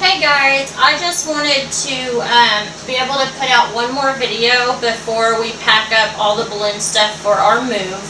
Hey guys, I just wanted to be able to put out one more video before we pack up all the balloon stuff for our move.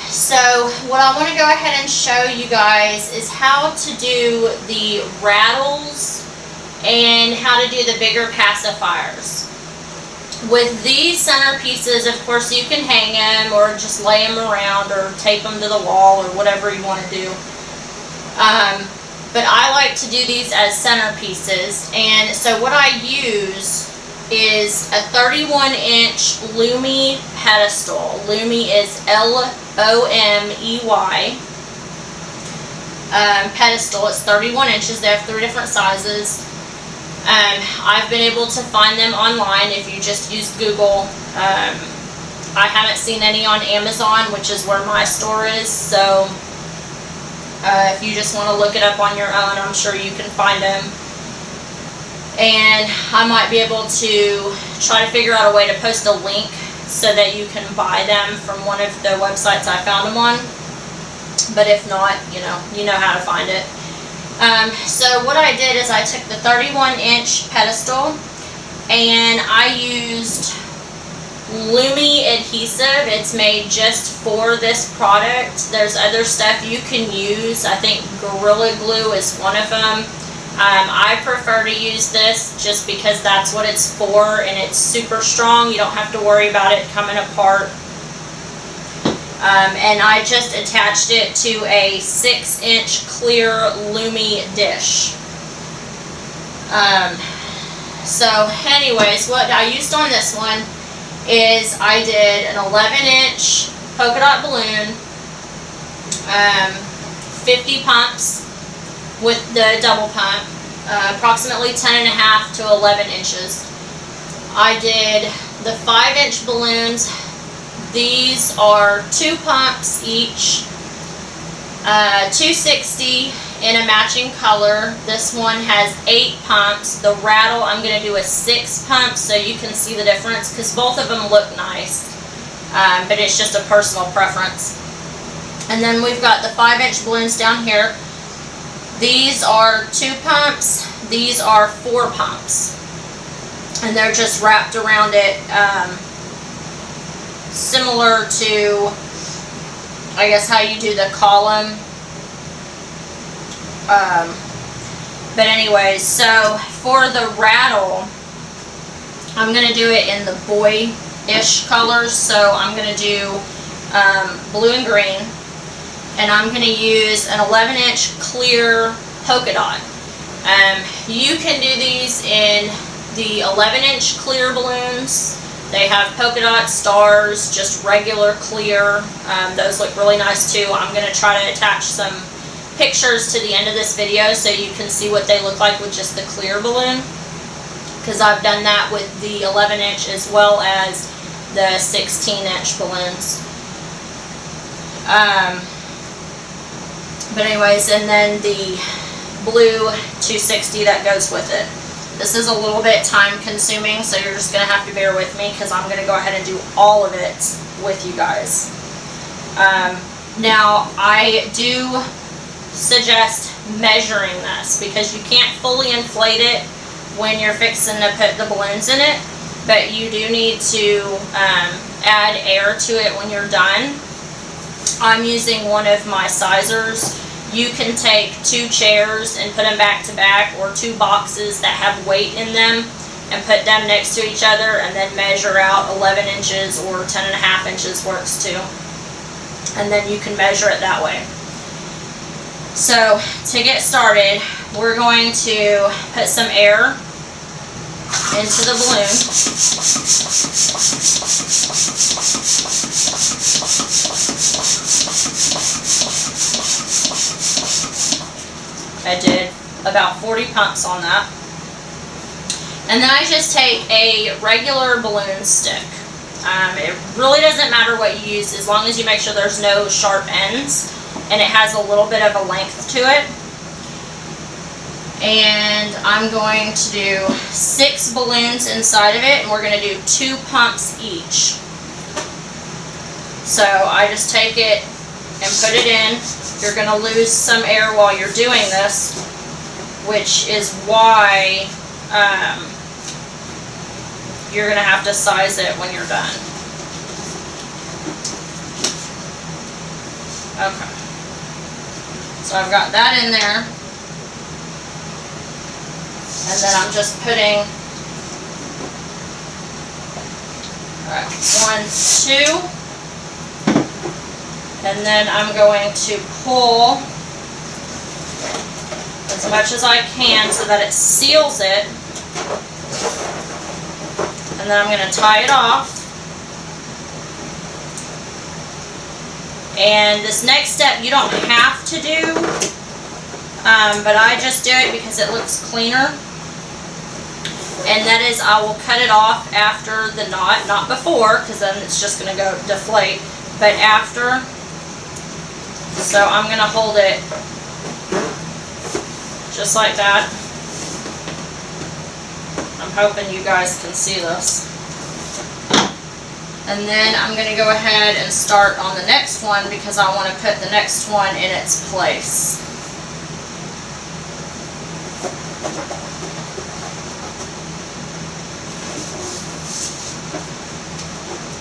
So what I want to go ahead and show you guys is how to do the rattles and how to do the bigger pacifiers. With these centerpieces, of course, you can hang them or just lay them around or tape them to the wall or whatever you want to do. But I like to do these as centerpieces, and so what I use is a 31-inch Lumi pedestal. Lumi is L-O-M-E-Y. Pedestal, it's 31 inches. They have 3 different sizes. I've been able to find them online if you just use Google. I haven't seen any on Amazon, which is where my store is, so if you just want to look it up on your own, I'm sure you can find them. And I might be able to try to figure out a way to post a link so that you can buy them from one of the websites I found them on. But if not, you know how to find it. So what I did is I took the 31-inch pedestal and I used Lumi adhesive. It's made just for this product. There's other stuff you can use. I think Gorilla Glue is one of them. I prefer to use this just because that's what it's for, and it's super strong. You don't have to worry about it coming apart. And I just attached it to a 6-inch clear Lumi dish. So anyways, what I used on this one is I did an 11-inch polka dot balloon, 50 pumps with the double pump, approximately 10.5 to 11 inches. I did the 5-inch balloons. These are 2 pumps each, 260 in a matching color. This one has 8 pumps. The Rattle, I'm going to do a 6 pump so you can see the difference, because both of them look nice, but it's just a personal preference. And then we've got the 5-inch balloons down here. These are 2 pumps. These are 4 pumps, and they're just wrapped around it, similar to, I guess, how you do the column. But anyways, so for the Rattle, I'm going to do it in the boyish colors. So I'm going to do blue and green, and I'm going to use an 11-inch clear polka dot. You can do these in the 11-inch clear balloons. They have polka dot, stars, just regular clear. Those look really nice too. I'm going to try to attach some pictures to the end of this video so you can see what they look like with just the clear balloon, because I've done that with the 11-inch as well as the 16-inch balloons. But anyways, and then the blue 260 that goes with it. This is a little bit time consuming, so you're just going to have to bear with me because I'm going to go ahead and do all of it with you guys. Now, I do suggest measuring this because you can't fully inflate it when you're fixing to put the balloons in it, but you do need to add air to it when you're done. I'm using one of my sizers. You can take 2 chairs and put them back to back, or 2 boxes that have weight in them and put them next to each other, and then measure out 11 inches or 10.5 inches works too. And then you can measure it that way. So to get started, we're going to put some air into the balloon. I did about 40 pumps on that. And then I just take a regular balloon stick. It really doesn't matter what you use as long as you make sure there's no sharp ends and it has a little bit of a length to it. And I'm going to do 6 balloons inside of it, and we're going to do 2 pumps each. So I just take it and put it in. You're going to lose some air while you're doing this. which is why you're going to have to size it when you're done. Okay. So I've got that in there. And then I'm just putting, alright, 1, 2. And then I'm going to pull as much as I can so that it seals it. And then I'm going to tie it off. And this next step you don't have to do, but I just do it because it looks cleaner. And that is, I will cut it off after the knot, not before, because then it's just going to go deflate, but after. So I'm going to hold it just like that. I'm hoping you guys can see this. And then I'm going to go ahead and start on the next one because I want to put the next one in its place.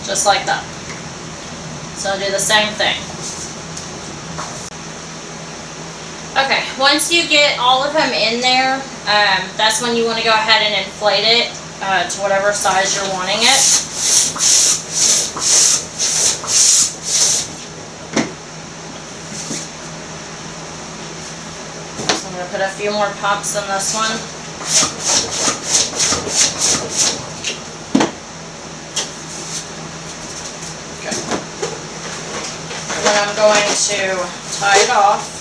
Just like that. So I'll do the same thing. Okay, once you get all of them in there, that's when you want to go ahead and inflate it to whatever size you're wanting it. So I'm going to put a few more pumps in this one. Okay. And then I'm going to tie it off.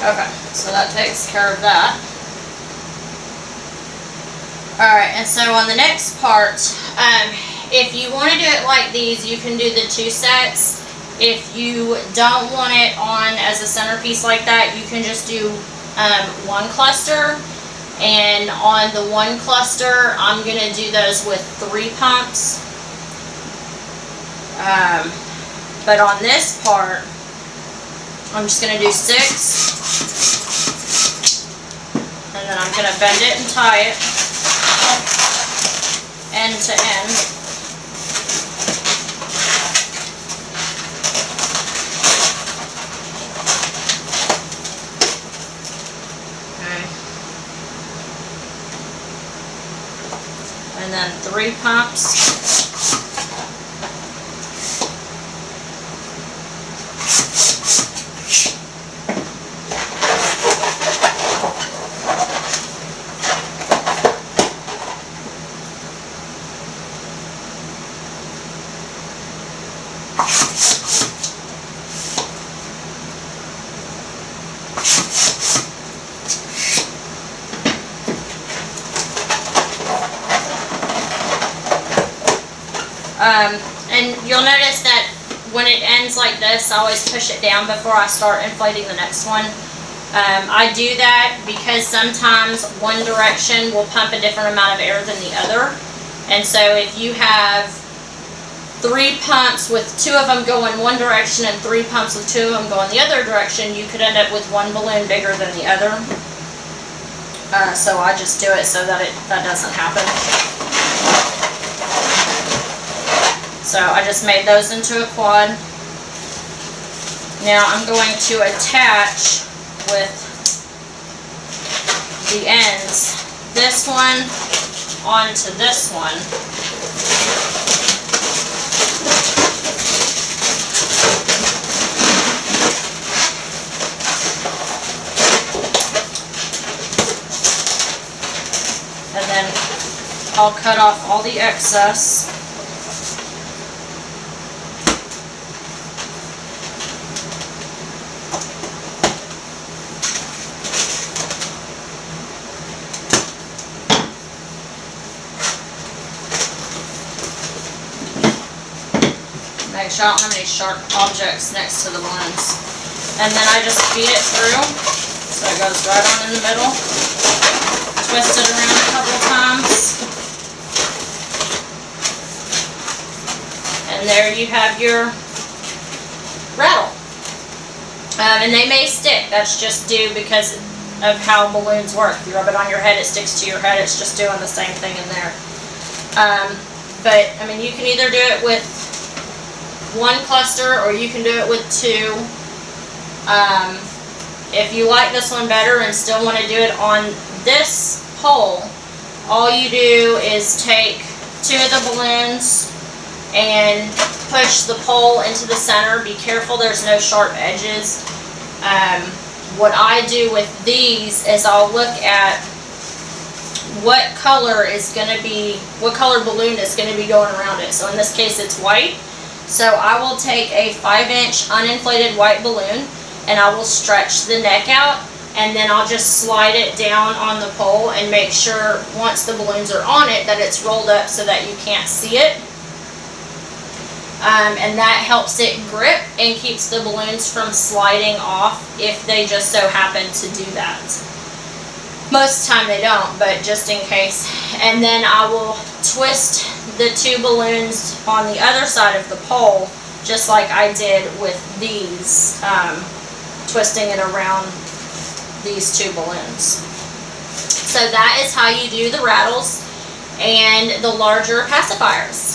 Okay, so that takes care of that. Alright, and so on the next part, if you want to do it like these, you can do the 2 sets. If you don't want it on as a centerpiece like that, you can just do 1 cluster. And on the 1 cluster, I'm going to do those with 3 pumps. But on this part, I'm just going to do 6. And then I'm going to bend it and tie it end to end. Okay. And then 3 pumps. And you'll notice that when it ends like this, I always push it down before I start inflating the next one. I do that because sometimes one direction will pump a different amount of air than the other. And so if you have 3 pumps with 2 of them going one direction and 3 pumps with 2 of them going the other direction, you could end up with one balloon bigger than the other. So I just do it so that that doesn't happen. So I just made those into a quad. Now I'm going to attach with the ends this one onto this one. And then I'll cut off all the excess. Make sure I don't have any sharp objects next to the balloons. And then I just feed it through, so it goes right on in the middle. Twist it around a couple times. And there you have your rattle. And they may stick. That's just due because of how balloons work. If you rub it on your head, it sticks to your head. It's just doing the same thing in there. But, I mean, you can either do it with one cluster or you can do it with two. If you like this one better and still want to do it on this pole, all you do is take two of the balloons and push the pole into the center. Be careful there's no sharp edges. What I do with these is I'll look at what color balloon is going to be going around it. So in this case it's white. So I will take a 5-inch uninflated white balloon and I will stretch the neck out, and then I'll just slide it down on the pole and make sure once the balloons are on it that it's rolled up so that you can't see it. And that helps it grip and keeps the balloons from sliding off if they just so happen to do that. Most of the time they don't, but just in case. And then I will twist the two balloons on the other side of the pole, just like I did with these, twisting it around these two balloons. So that is how you do the rattles and the larger pacifiers.